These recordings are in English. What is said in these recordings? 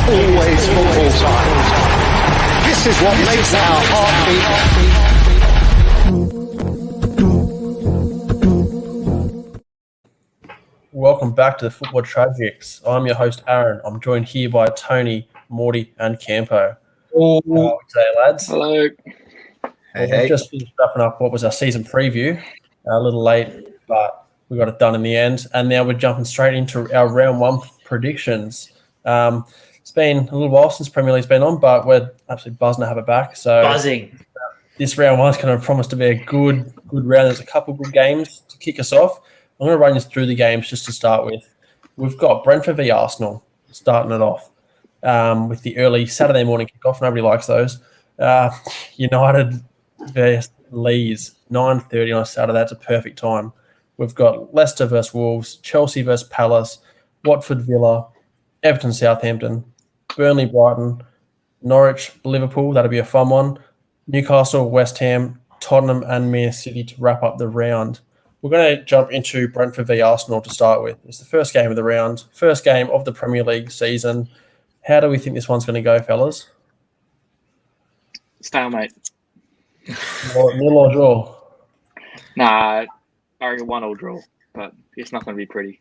always football time. This is what makes our heart beat. Welcome back to the Football Tragics. I'm your host, Aaron. I'm joined here by Tony, Morty, and Campo. How are we today, lads? Hello. We've just finished wrapping up what was our season preview. A little late, but we got it done in the end. And now we're jumping straight into our round one predictions. It's been a little while since Premier League's been on, but we're absolutely buzzing to have it back. So Buzzing. This round one is going to promise to be a good round. There's a couple good games to kick us off. I'm going to run you through the games just to start with. We've got Brentford v Arsenal starting it off with the early Saturday morning kickoff. Nobody likes those. United v Leeds, 9:30 on a Saturday. That's a perfect time. We've got Leicester versus Wolves, Chelsea versus Palace, Watford Villa, Everton Southampton, Burnley Brighton, Norwich Liverpool. That'll be a fun one. Newcastle West Ham, Tottenham and Man City to wrap up the round. We're going to jump into Brentford v Arsenal to start with. It's the first game of the round, first game of the Premier League season. How do we think this one's going to go, fellas? Stalemate. Nil or draw? Nah, I reckon 1-1 draw, but it's not going to be pretty.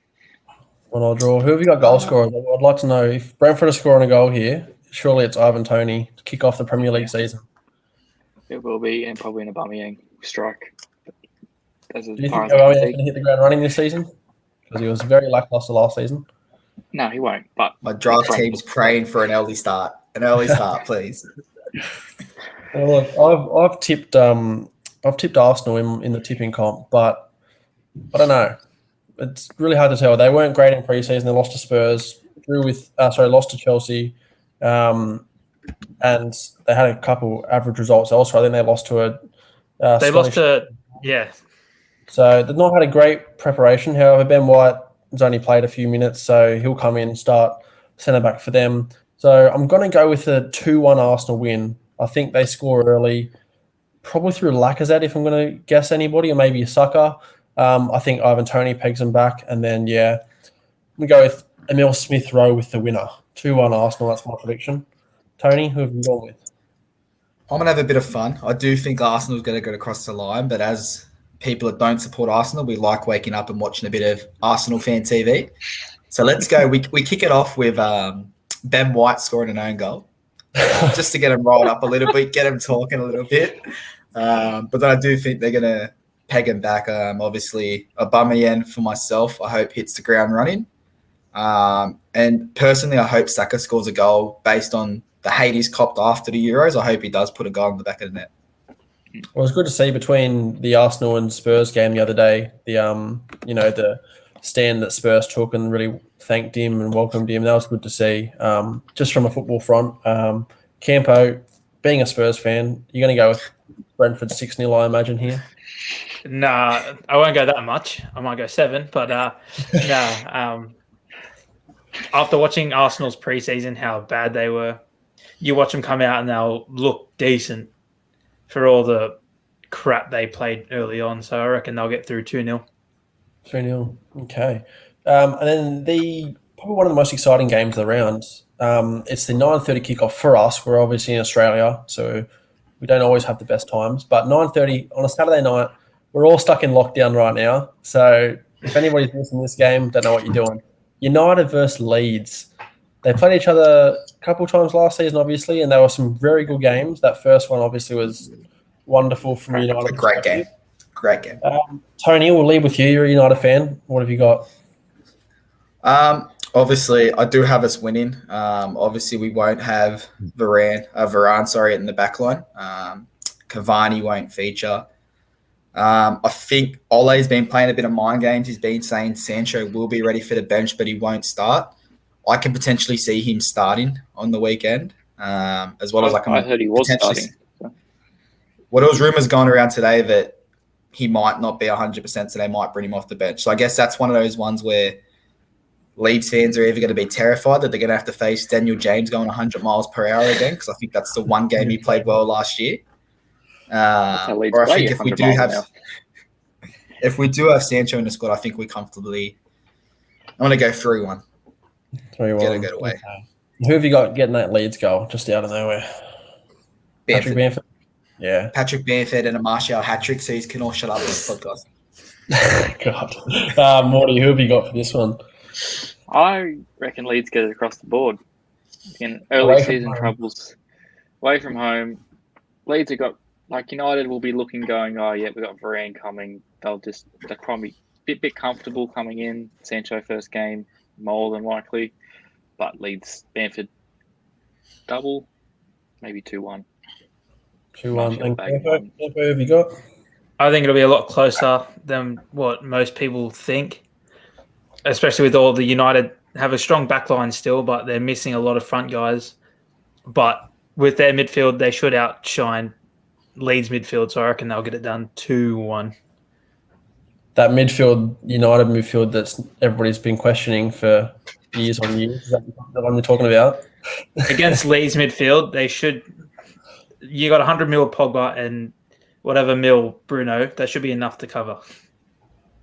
1-1 draw. Who have you got goal scorers? I'd like to know if Brentford are scoring a goal here, surely it's Ivan Toney to kick off the Premier League season. It will be, and probably an Aubameyang strike. Do you think Aubameyang's going to hit the ground running this season? Because he was very lackluster last season. No, he won't. But my draft team's praying for an early start. An early start, please. Well, look, I've tipped Arsenal in the tipping comp, but I don't know. It's really hard to tell. They weren't great in preseason. They lost to Spurs, lost to Chelsea, and they had a couple average results elsewhere. I think they lost to So they've not had a great preparation. However, Ben White has only played a few minutes, so he'll come in and start centre back for them. So I'm going to go with a 2-1 Arsenal win. I think they score early, probably through Lacazette if I'm going to guess anybody, or maybe a Saka. I think Ivan Toney pegs them back. And then, we go with Emil Smith-Rowe with the winner. 2-1 Arsenal, that's my prediction. Tony, who have you gone with? I'm going to have a bit of fun. I do think Arsenal's going to get across the line, but as people that don't support Arsenal, we like waking up and watching a bit of Arsenal fan TV. So let's go. We kick it off with Ben White scoring an own goal, just to get him rolled up a little bit, get him talking a little bit. But then I do think they're going to peg him back. Obviously, Aubameyang for myself, I hope hits the ground running. And personally, I hope Saka scores a goal based on the hate he's copped after the Euros. I hope he does put a goal in the back of the net. Well, it was good to see between the Arsenal and Spurs game the other day, the stand that Spurs took and really thanked him and welcomed him. That was good to see. Just from a football front, Campo, being a Spurs fan, you're going to go with Brentford 6-0, I imagine, here? Nah, I won't go that much. I might go 7, but after watching Arsenal's preseason, how bad they were, you watch them come out and they'll look decent for all the crap they played early on. So I reckon they'll get through 2-0. 3-0. Okay. And then probably one of the most exciting games of the round. It's the 9:30 kickoff for us. We're obviously in Australia, so we don't always have the best times. But 9:30 on a Saturday night, we're all stuck in lockdown right now. So if anybody's missing this game, don't know what you're doing. United versus Leeds. They played each other a couple of times last season, obviously, and there were some very good games. That first one obviously was wonderful from United. Great game. Tony, we'll lead with you. You're a United fan. What have you got? Obviously, I do have us winning. Obviously, we won't have Varane in the back line. Cavani won't feature. I think Ole's been playing a bit of mind games. He's been saying Sancho will be ready for the bench, but he won't start. I can potentially see him starting on the weekend, as well as I heard he was starting. Well, there was rumours going around today that he might not be 100%, so they might bring him off the bench. So I guess that's one of those ones where Leeds fans are either going to be terrified that they're going to have to face Daniel James going 100 miles per hour again, because I think that's the one game he played well last year. Or I think if we do have Sancho in the squad, I think we comfortably. I'm going to go 3-1. 3-1. Get it away. Who have you got getting that Leeds goal just out of nowhere? Patrick Bamford? Yeah. Patrick Bamford and a Martial hat-trick, so you can all shut up on this podcast. God. Morty, who have you got for this one? I reckon Leeds get it across the board. In early season troubles, away from home, Leeds have got, like, United will be looking, going, oh yeah, we've got Varane coming. They'll probably be a bit comfortable coming in. Sancho first game, more than likely. But Leeds, Bamford, double, maybe 2-1. 2-1. And Campo, who have you got? I think it'll be a lot closer than what most people think, especially with all the United have a strong backline still, but they're missing a lot of front guys. But with their midfield, they should outshine Leeds midfield, so I reckon they'll get it done 2-1. That midfield, United midfield that everybody's been questioning for years on years. Is that the one you're talking about? Against Leeds midfield, they should. You got 100 mil Pogba and whatever mil Bruno. That should be enough to cover.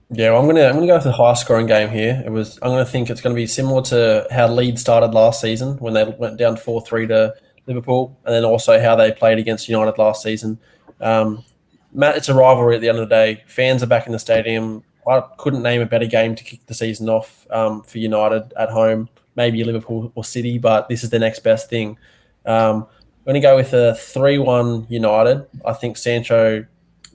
Yeah, well, I'm gonna go with the high scoring game here. I'm gonna think it's gonna be similar to how Leeds started last season when they went down 4-3 to Liverpool, and then also how they played against United last season. Matt, it's a rivalry at the end of the day. Fans are back in the stadium. I couldn't name a better game to kick the season off for United at home. Maybe Liverpool or City, but this is the next best thing. I'm going to go with a 3-1 United. I think Sancho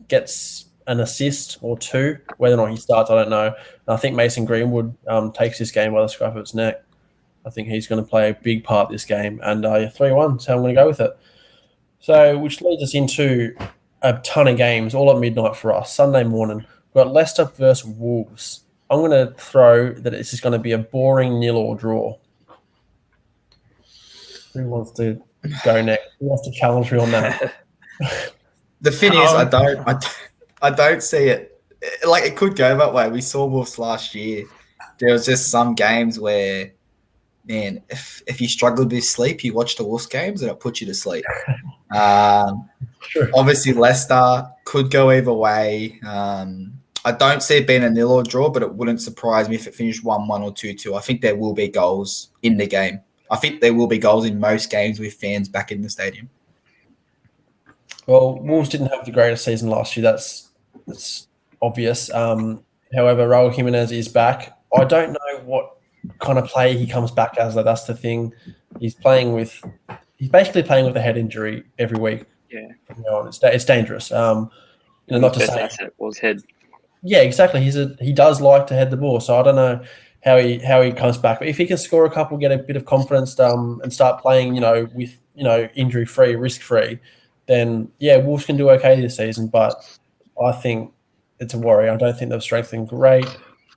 gets an assist or two. Whether or not he starts, I don't know. And I think Mason Greenwood takes this game by the scruff of its neck. I think he's going to play a big part this game. And 3-1, so I'm going to go with it. So, which leads us into a ton of games, all at midnight for us. Sunday morning, we've got Leicester versus Wolves. I'm going to throw that this is going to be a boring 0-0 draw. Who wants to go next? Who wants to challenge me on that? The thing is, I don't see it. Like, it could go that way. We saw Wolves last year. There was just some games where, man, if you struggled with sleep, you watch the Wolves games and it puts you to sleep. Sure. Obviously, Leicester could go either way. I don't see it being a 0-0 draw, but it wouldn't surprise me if it finished 1-1 or 2-2. I think there will be goals in the game. I think there will be goals in most games with fans back in the stadium. Well, Wolves didn't have the greatest season last year. That's obvious. However, Raul Jimenez is back. I don't know what kind of play he comes back as. Though. That's the thing. He's basically playing with a head injury every week. Yeah, from now on. It's dangerous. Not to say asset was head. Yeah, exactly. He does like to head the ball, so I don't know how he comes back. But if he can score a couple, get a bit of confidence, and start playing, with injury free, risk free, then yeah, Wolves can do okay this season. But I think it's a worry. I don't think they've strengthened great.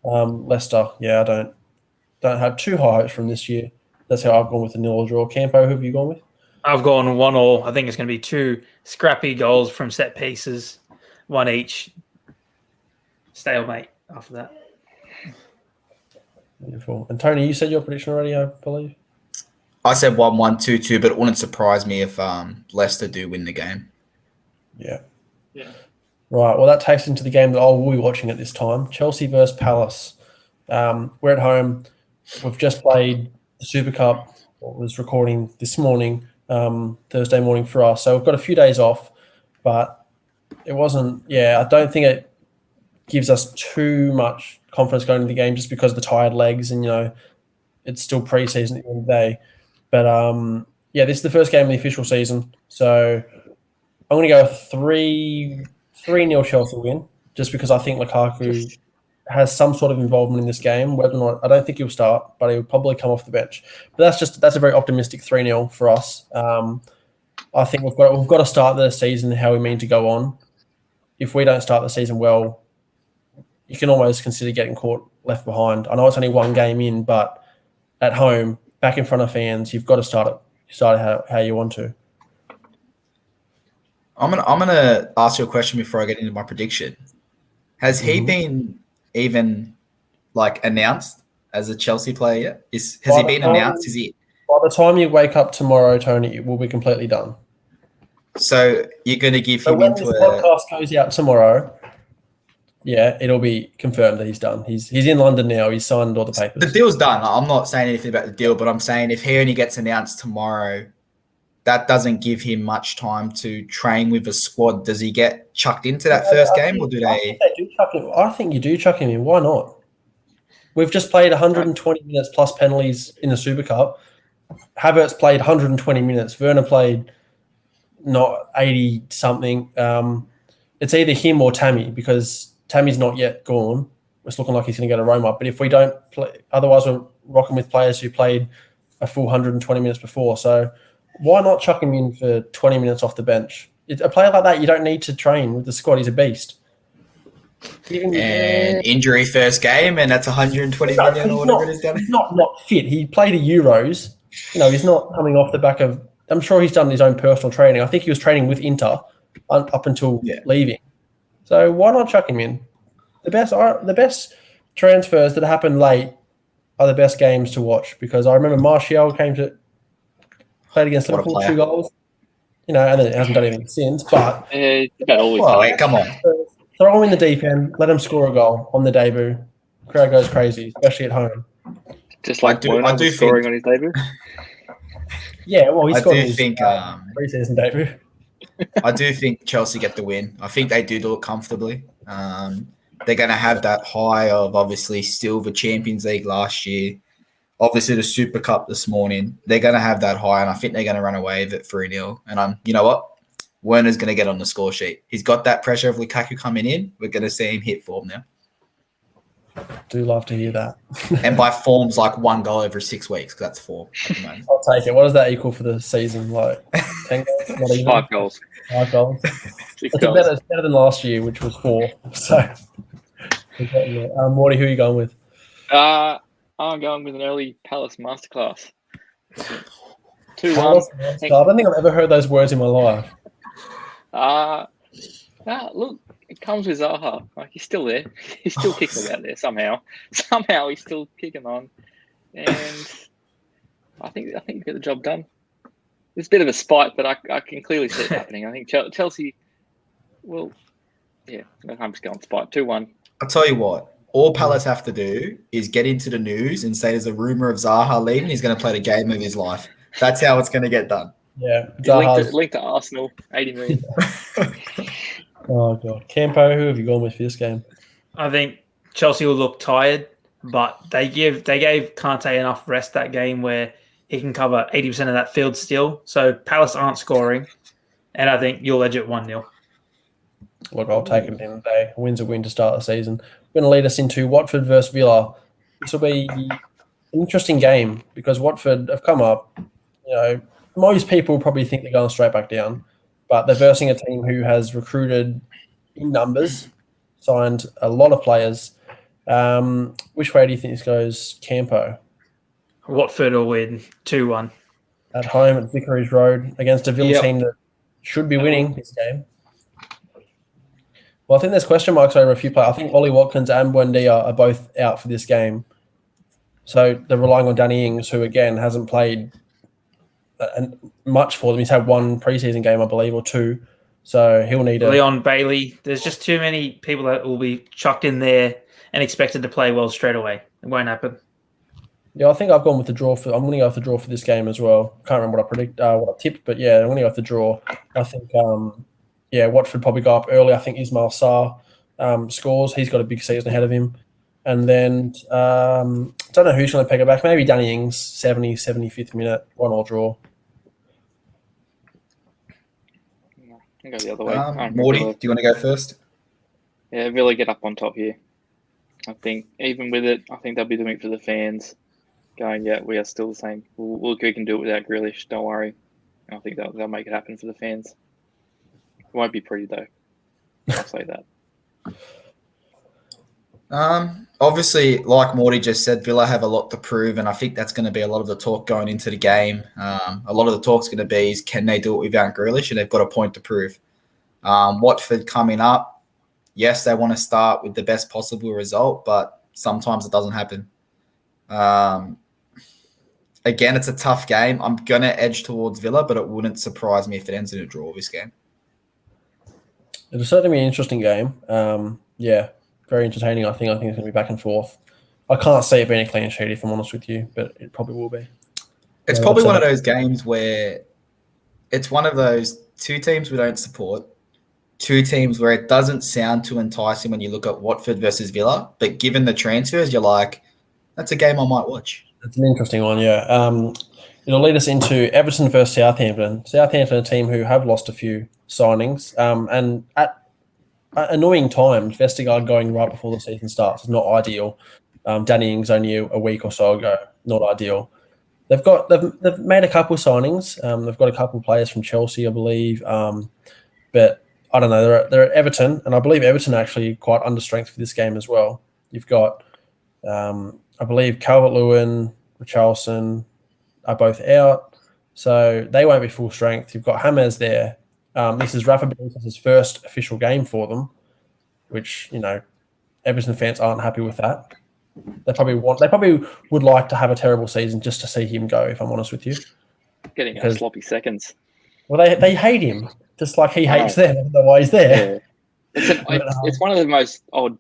Leicester, yeah, I don't have too high hopes from this year. That's how I've gone with the 0-0 draw. Campo, who have you gone with? I've gone 1-1. I think it's going to be two scrappy goals from set pieces, one each. Stalemate after that. Beautiful. And Tony, you said your prediction already, I believe? I said 1-1, 2-2, but it wouldn't surprise me if Leicester do win the game. Yeah. Right. Well, that takes us into the game that I will be watching at this time. Chelsea versus Palace. We're at home. We've just played the Super Cup. I was recording this morning, Thursday morning for us. So we've got a few days off, but it wasn't, I don't think it gives us too much confidence going into the game just because of the tired legs and, it's still pre-season at the end of the day. But, this is the first game of the official season. So I'm going to go a 3-0 Chelsea win just because I think Lukaku has some sort of involvement in this game. Whether or not, I don't think he'll start, but he'll probably come off the bench. But that's a very optimistic 3-0 for us. I think we've got to start the season how we mean to go on. If we don't start the season well, you can almost consider getting caught left behind. I know it's only one game in, but at home, back in front of fans, you've got to start how you want to. I'm gonna ask you a question before I get into my prediction. Has he been even announced as a Chelsea player yet? Has he been announced? By the time you wake up tomorrow, Tony, it will be completely done. So you're going to give him when into this podcast goes out tomorrow, yeah, it'll be confirmed that he's done. He's in London now. He's signed all the papers. The deal's done. I'm not saying anything about the deal, but I'm saying if he only gets announced tomorrow, that doesn't give him much time to train with a squad. Does he get chucked into that first game, or do they? I think you do chuck him in. Why not? We've just played 120 minutes plus penalties in the Super Cup. Havertz played 120 minutes. Werner played not 80 something. It's either him or Tammy, because Tammy's not yet gone. It's looking like he's going to go to Roma. But if we don't play, otherwise we're rocking with players who played a full 120 minutes before. So why not chuck him in for 20 minutes off the bench? A player like that, you don't need to train with the squad. He's a beast. Injury first game, and that's 120 million or whatever it is. He's not fit. He played the Euros. He's not coming off the back of. I'm sure he's done his own personal training. I think he was training with Inter up until leaving. So why not chuck him in? The best transfers that happen late are the best games to watch, because I remember Martial played against Liverpool, 2 goals. And then hasn't done anything since. But come on. Throw him in the deep end, let him score a goal on the debut. Crowd goes crazy, especially at home. Just like I do scoring on his debut. Yeah, well, he scored his pre-season debut. I do think Chelsea get the win. I think they do it comfortably. They're going to have that high of obviously silver Champions League last year. Obviously the Super Cup this morning. They're going to have that high, and I think they're going to run away with it 3-0. And you know what? Werner's going to get on the score sheet. He's got that pressure of Lukaku coming in. We're going to see him hit form now. Do love to hear that. And by form's like 1 goal every 6 weeks, because that's 4 at the moment. I'll take it. What does that equal for the season? Like 10 goals? 5 goals. 5 goals. 6 goals. It's better than last year, which was 4. So, Morty, who are you going with? I'm going with an early Palace masterclass. 2-1. I don't think I've ever heard those words in my life. Look, it comes with Zaha. Like, he's still there. He's still kicking out there somehow. Somehow he's still kicking on, and I think we get the job done. It's a bit of a spite, but I can clearly see it happening. I think Chelsea. Well, yeah, I'm just going spite. 2-1. I'll tell you what. All Palace have to do is get into the news and say there's a rumor of Zaha leaving. He's going to play the game of his life. That's how it's going to get done. Yeah, linked to Arsenal, 80 million. Oh god, Campo, who have you gone with for this game? I think Chelsea will look tired, but they gave Kante enough rest that game where he can cover 80% of that field still. So Palace aren't scoring, and I think you'll edge it 1-0. Look, I'll take it at the end of the day. A win's a win to start the season. Going to lead us into Watford versus Villa. This will be an interesting game because Watford have come up. Most people probably think they're going straight back down, but they're versing a team who has recruited in numbers, signed a lot of players. Which way do you think this goes, Campo? Watford will win 2-1. At home at Vicarage Road against a Villa team that should be winning this game. Well, I think there's question marks over a few players. I think Ollie Watkins and Buendia are both out for this game. So they're relying on Danny Ings, who, again, hasn't played much for them. He's had 1 preseason game, I believe, or 2. So he'll need Leon Bailey. There's just too many people that will be chucked in there and expected to play well straight away. It won't happen. Yeah, I think I've gone with the draw. I'm going to go with the draw for this game as well. Can't remember what I tipped, but yeah, I'm going to go with the draw. I think, Watford probably go up early. I think Ismail Sarr scores. He's got a big season ahead of him. And then, don't know who's going to pick it back. Maybe Danny Ings, 75th minute, 1-1 draw. I'll go the other way. Morty, do you want to go first? Yeah, Villa get up on top here. I think even with it, I think they'll be doing it for the fans. Going, yeah, we are still the same. We can do it without Grealish. Don't worry. I think they'll make it happen for the fans. It won't be pretty though. I'll say that. Obviously, like Morty just said, Villa have a lot to prove, and I think that's going to be a lot of the talk going into the game. A lot of the talk's going to be is can they do it without Grealish, and they've got a point to prove. Watford coming up, yes, they want to start with the best possible result, but sometimes it doesn't happen. Again, it's a tough game. I'm going to edge towards Villa, but it wouldn't surprise me if it ends in a draw this game. It'll certainly be an interesting game. very entertaining. I think it's going to be back and forth. I can't see it being a clean sheet if I'm honest with you, but it probably will be. It's probably one of those games where it's one of those two teams we don't support, two teams where it doesn't sound too enticing when you look at Watford versus Villa, but given the transfers, you're like, that's a game I might watch. It's an interesting one, yeah. It'll lead us into Everton versus Southampton. Southampton, a team who have lost a few signings, and at annoying times, Vestergaard going right before the season starts is not ideal. Danny Ings only a week or so ago, not ideal. They've made a couple of signings. They've got a couple of players from Chelsea, I believe. But I don't know. They're at Everton, and I believe Everton are actually quite under strength for this game as well. You've got, I believe, Calvert-Lewin, Richarlison are both out, so they won't be full strength. You've got James there. This is Rafa Benitez's first official game for them, which Everton fans aren't happy with that. They probably would like to have a terrible season just to see him go, if I'm honest with you. Getting our sloppy seconds. Well, they hate him, just like he hates them. I don't know why he's there. Yeah. It's one of the most odd,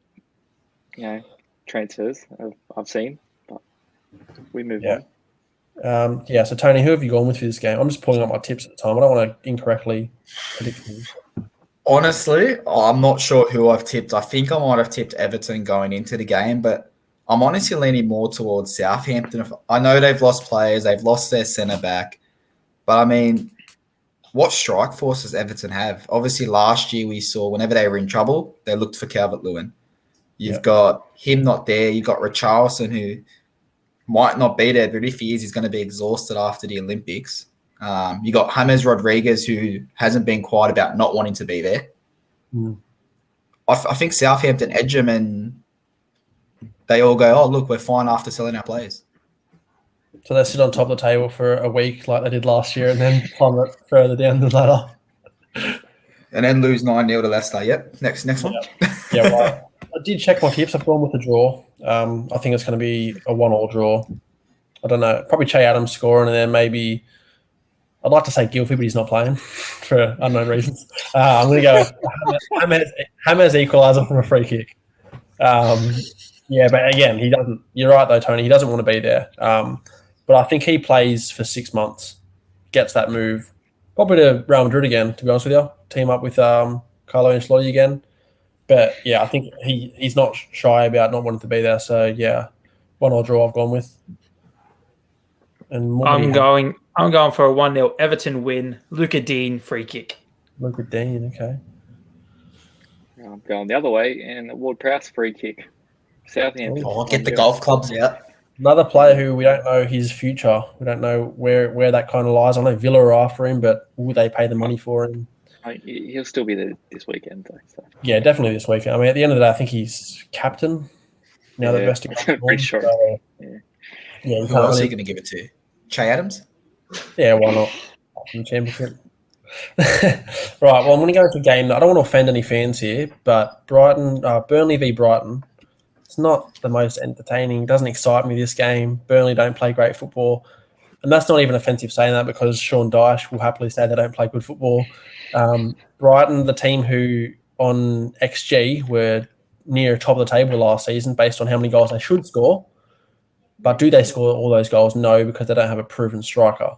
transfers I've seen. But we move on. So Tony, who have you gone with for this game? I'm just pulling up my tips at the time. I don't want to incorrectly predict things. Honestly, I'm not sure who I've tipped. I think I might have tipped Everton going into the game, but I'm honestly leaning more towards Southampton. I know they've lost players, they've lost their centre-back, but I mean, what strike force does Everton have? Obviously, last year we saw whenever they were in trouble, they looked for Calvert-Lewin. You've got him not there. You've got Richarlison, who might not be there, but if he is, he's going to be exhausted after the Olympics. You got James Rodriguez, who hasn't been quiet about not wanting to be there. I think Southampton edge them, and they all go, "Oh, look, we're fine after selling our players." So they sit on top of the table for a week like they did last year and then plummet further down the ladder. And then lose 9-0 to Leicester. Yep. Next one. Yeah, right. I did check my tips. I've gone with the draw. I think it's going to be a 1-1 draw. I don't know. Probably Che Adams scoring, and then maybe I'd like to say Gilfy, but he's not playing for unknown reasons. I'm going to go James equaliser from a free kick. But again, he doesn't. You're right though, Tony. He doesn't want to be there. But I think he plays for 6 months, gets that move, probably to Real Madrid again. To be honest with you, team up with Carlo Ancelotti again. But yeah, I think he's not shy about not wanting to be there. So yeah, 1-1 draw I've gone with. And I'm going for a 1-0 Everton win. Luca Dean free kick. Luca Dean, okay. I'm going the other way, and Ward Prowse free kick. Southampton. Oh, get the golf clubs out. Another player who we don't know his future. We don't know where that kind of lies. I know Villa are after him, but will they pay the money for him? He'll still be there this weekend, though. So. Yeah, definitely this weekend. I mean, at the end of the day, I think he's captain. Now that Vestergaard's pretty sure. So, Who else are you going to give it to? Che Adams? Yeah, why not? From the championship. Right, well, I'm going to go into a game that I don't want to offend any fans here, but Burnley v Brighton. It's not the most entertaining. Doesn't excite me, this game. Burnley don't play great football. And that's not even offensive saying that, because Sean Dyche will happily say they don't play good football. Brighton, the team who on XG were near top of the table last season based on how many goals they should score. But do they score all those goals? No, because they don't have a proven striker.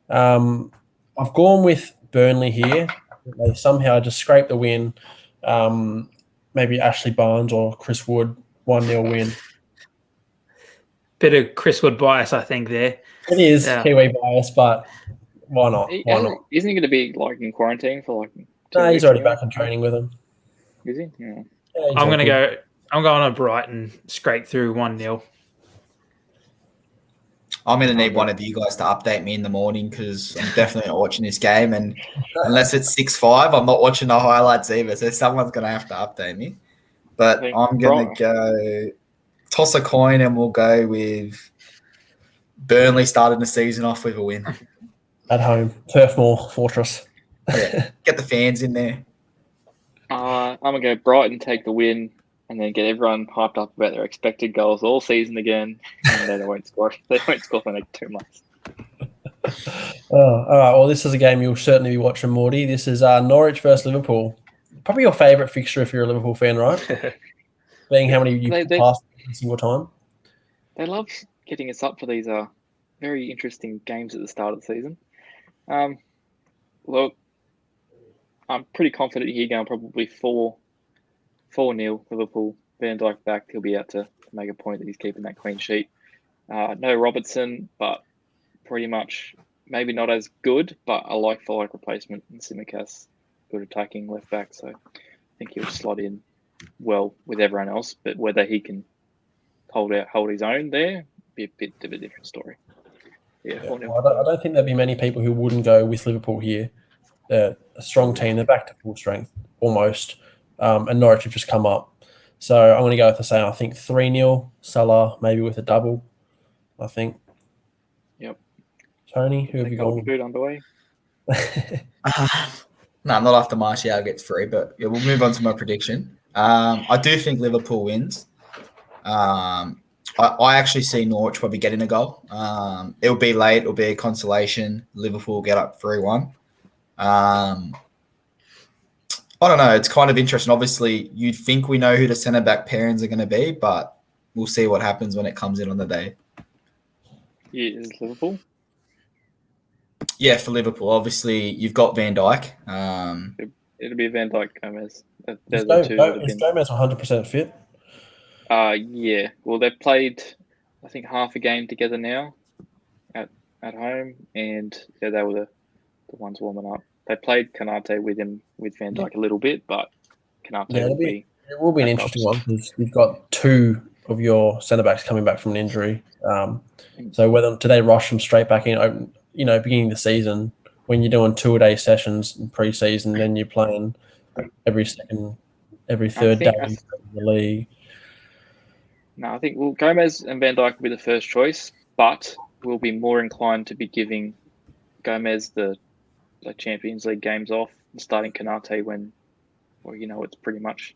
I've gone with Burnley here. They somehow just scrape the win. Maybe Ashley Barnes or Chris Wood, 1-0 win. Bit of Chris Wood bias, I think, there. It is Kiwi bias, but why not? Isn't he going to be in quarantine for 2 No, he's already weeks? back in training with him. Is he? Yeah. I'm going on Brighton straight through 1-0. I'm going to need one of you guys to update me in the morning, because I'm definitely not watching this game. And unless it's 6-5, I'm not watching the highlights either. So someone's going to have to update me. But I'm going to go toss a coin, and we'll go with Burnley starting the season off with a win. At home. Turf Moor Fortress. Yeah. Get the fans in there. I'm going to go Brighton take the win, and then get everyone hyped up about their expected goals all season again, and then they won't score. They won't score for the next 2 months. All right. Well, this is a game you'll certainly be watching, Morty. This is Norwich versus Liverpool. Probably your favourite fixture if you're a Liverpool fan, right? being how many you They- put they- past every single time. They love getting us up for these very interesting games at the start of the season. Look, I'm pretty confident here going probably 4-0 Liverpool. Van Dijk back. He'll be out to make a point that he's keeping that clean sheet. No Robertson, but pretty much maybe not as good, but a like-for-like replacement in Tsimikas. Good attacking left back, so I think he'll slot in well with everyone else. But whether he can hold his own there, be a bit of a different story. Yeah, 4-0. Well, I don't think there'd be many people who wouldn't go with Liverpool here. They're a strong team. They're back to full strength almost, and Norwich have just come up. So I'm going to go with the same. I think 3-0 Salah, maybe with a double. I think. Yep. Tony, who have you gone? Food underway. No, not after Martial gets free, but yeah, we'll move on to my prediction. I do think Liverpool wins. I actually see Norwich probably getting a goal. It'll be late. It'll be a consolation. Liverpool will get up 3-1. I don't know. It's kind of interesting. Obviously, you'd think we know who the centre-back pairings are going to be, but we'll see what happens when it comes in on the day. Yeah, is Liverpool? Yeah, for Liverpool. Obviously, you've got Van Dijk. It'll be Van Dijk, Gomez. They're Is the two that have Gomez 100% fit? Yeah. Well, they've played, I think, half a game together now at home, and yeah, they were the ones warming up. They played Kanate with Van Dijk a little bit, but Kanate it will be an interesting one because you've got two of your centre backs coming back from an injury. So whether do they rush them straight back in, beginning of the season when you're doing 2-a-day sessions in pre-season, then you're playing every third day in the league. No, I think Gomez and Van Dijk will be the first choice, but we'll be more inclined to be giving Gomez the Champions League games off and starting Kanate when, it's pretty much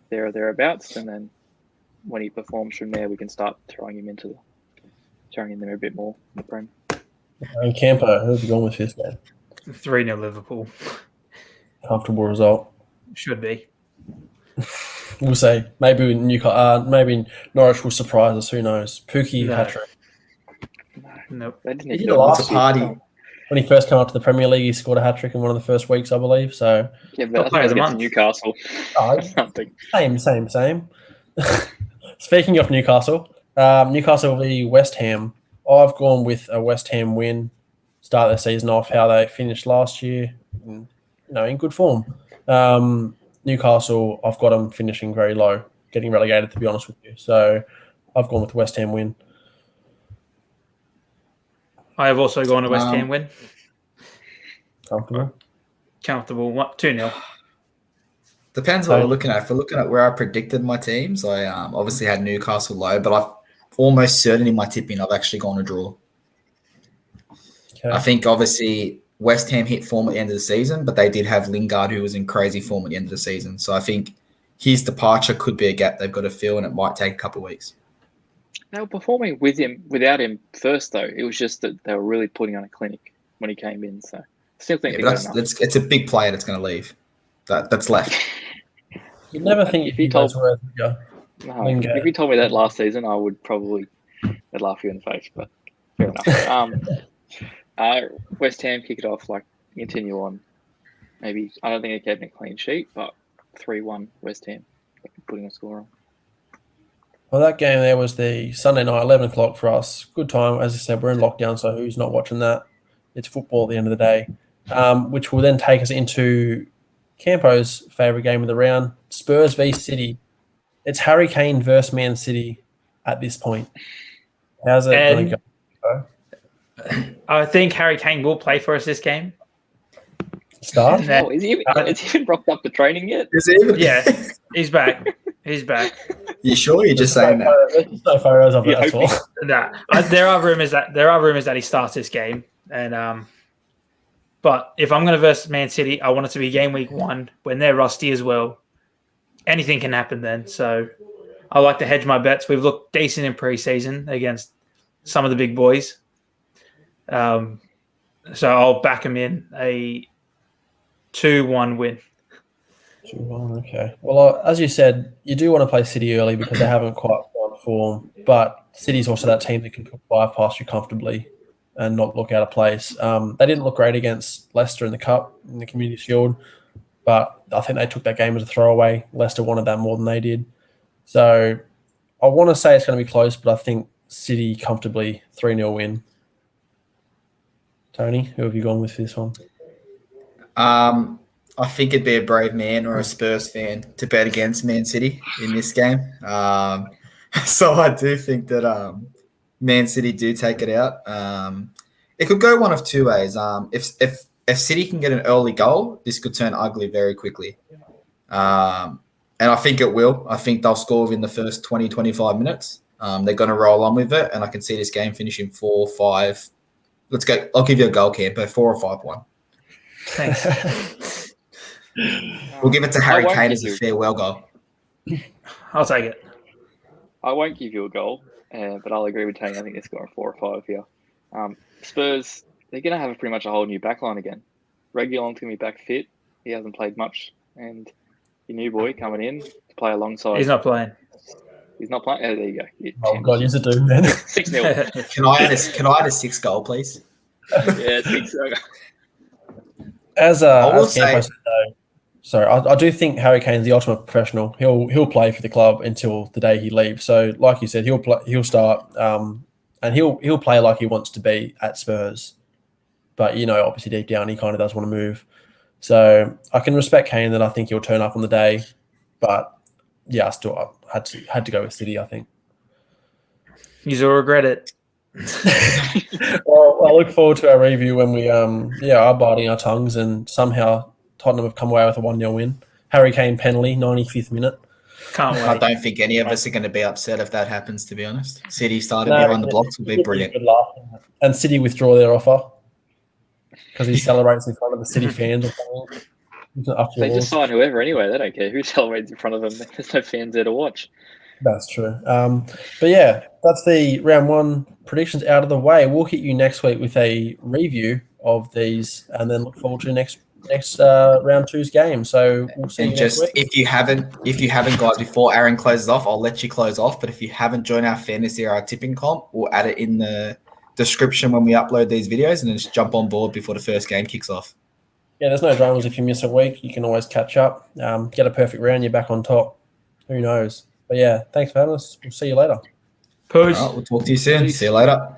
there or thereabouts, and then when he performs from there, we can start throwing him in there a bit more in the Prem. And Campo, who have you gone with this game? 3-0 Liverpool. Comfortable result. Should be. We'll see. Maybe maybe Norwich will surprise us. Who knows? Pookie hat-trick. Nope. They didn't He even did the last party. When he first came up to the Premier League, he scored a hat-trick in one of the first weeks, I believe. So Yeah, but I think it was against Newcastle. Something. Same. Speaking of Newcastle, Newcastle v West Ham. I've gone with a West Ham win. Start the season off how they finished last year, in good form. Newcastle, I've got them finishing very low, getting relegated, to be honest with you. So I've gone with the West Ham win. I have also gone to West Ham win. Comfortable. 2-0. Depends what we're looking at. If we're looking at where I predicted my teams, I obviously had Newcastle low, but I've almost certain in my tipping I've actually gone a draw. Okay. I think obviously West Ham hit form at the end of the season, but they did have Lingard who was in crazy form at the end of the season. So I think his departure could be a gap they've got to fill, and it might take a couple of weeks. They were performing without him first, though. It was just that they were really putting on a clinic when he came in. So I still think it's a big player that's going to leave. That's left. You never think if you told me that last season, I would probably laugh you in the face. But fair enough. West Ham kick it off, continue on. Maybe I don't think they kept a clean sheet, but 3-1 West Ham, putting a score on. Well, that game there was the Sunday night, 11 o'clock for us. Good time. As I said, we're in lockdown, so who's not watching that? It's football at the end of the day, which will then take us into Campo's favourite game of the round, Spurs v City. It's Harry Kane versus Man City at this point. How's it going to go? I think Harry Kane will play for us this game. Start? No, is he even rocked up to training yet? Is he even? Yeah, he's back. He's back. You sure you're just saying that? There's no photos of it at all. Nah, there are rumors that he starts this game, and but if I'm going to versus Man City, I want it to be game week 1 when they're rusty as well. Anything can happen then, so I like to hedge my bets. We've looked decent in pre-season against some of the big boys, so I'll back them in a 2-1 win. 2-1, okay. Well, as you said, you do want to play City early because they haven't quite found form. But City's also that team that can put 5 past you comfortably and not look out of place. They didn't look great against Leicester in the Cup, in the Community Shield, but I think they took that game as a throwaway. Leicester wanted that more than they did. So I want to say it's going to be close, but I think City comfortably 3-0 win. Tony, who have you gone with for this one? I think it'd be a brave man or a Spurs fan to bet against Man City in this game. So I do think that Man City do take it out. It could go one of two ways. If City can get an early goal, this could turn ugly very quickly. And I think it will. I think they'll score within the first 20, 25 minutes. They're going to roll on with it, and I can see this game finishing 4-5. Let's go. I'll give you a goal, Campo, 4 or 5-1. Thanks. We'll give it to Harry Kane as a farewell goal. I'll take it. I won't give you a goal, but I'll agree with Tony. I think they're scoring 4 or 5 here. Spurs, they're going to have pretty much a whole new backline again. Reguilon's going to be back fit. He hasn't played much. And your new boy coming in to play alongside. He's not playing. He's not playing? Oh, there you go. Oh, God, use a doom then. 6-0. Can I add a 6 goal, please? Yeah, 6. As Campo said, though, sorry, I do think Harry Kane's the ultimate professional. He'll play for the club until the day he leaves. So, like you said, he'll start, and he'll play like he wants to be at Spurs. But obviously deep down he kind of does want to move. So I can respect Kane that I think he'll turn up on the day. But yeah, I had to go with City. I think. You'll regret it. Well, I look forward to our review when we are biting our tongues and somehow Tottenham have come away with a 1-0 win. Harry Kane penalty, 95th minute. Can't wait. I don't think any of us are going to be upset if that happens, to be honest. City starting behind the blocks will be brilliant. And City withdraw their offer because he celebrates in front of the City fans or something. They just sign whoever anyway. They don't care who celebrates in front of them. There's no fans there to watch. That's true. But yeah, that's the round 1 predictions out of the way. We'll hit you next week with a review of these and then look forward to next round 2's game. So we'll see you next week. If you haven't guys, before Aaron closes off, I'll let you close off. But if you haven't joined our fantasy or our tipping comp, we'll add it in the description when we upload these videos and then just jump on board before the first game kicks off. Yeah, there's no dramas. If you miss a week, you can always catch up. Get a perfect round, you're back on top. Who knows? But yeah, thanks for having us. We'll see you later. Peace. All right, we'll talk to you soon. See you later.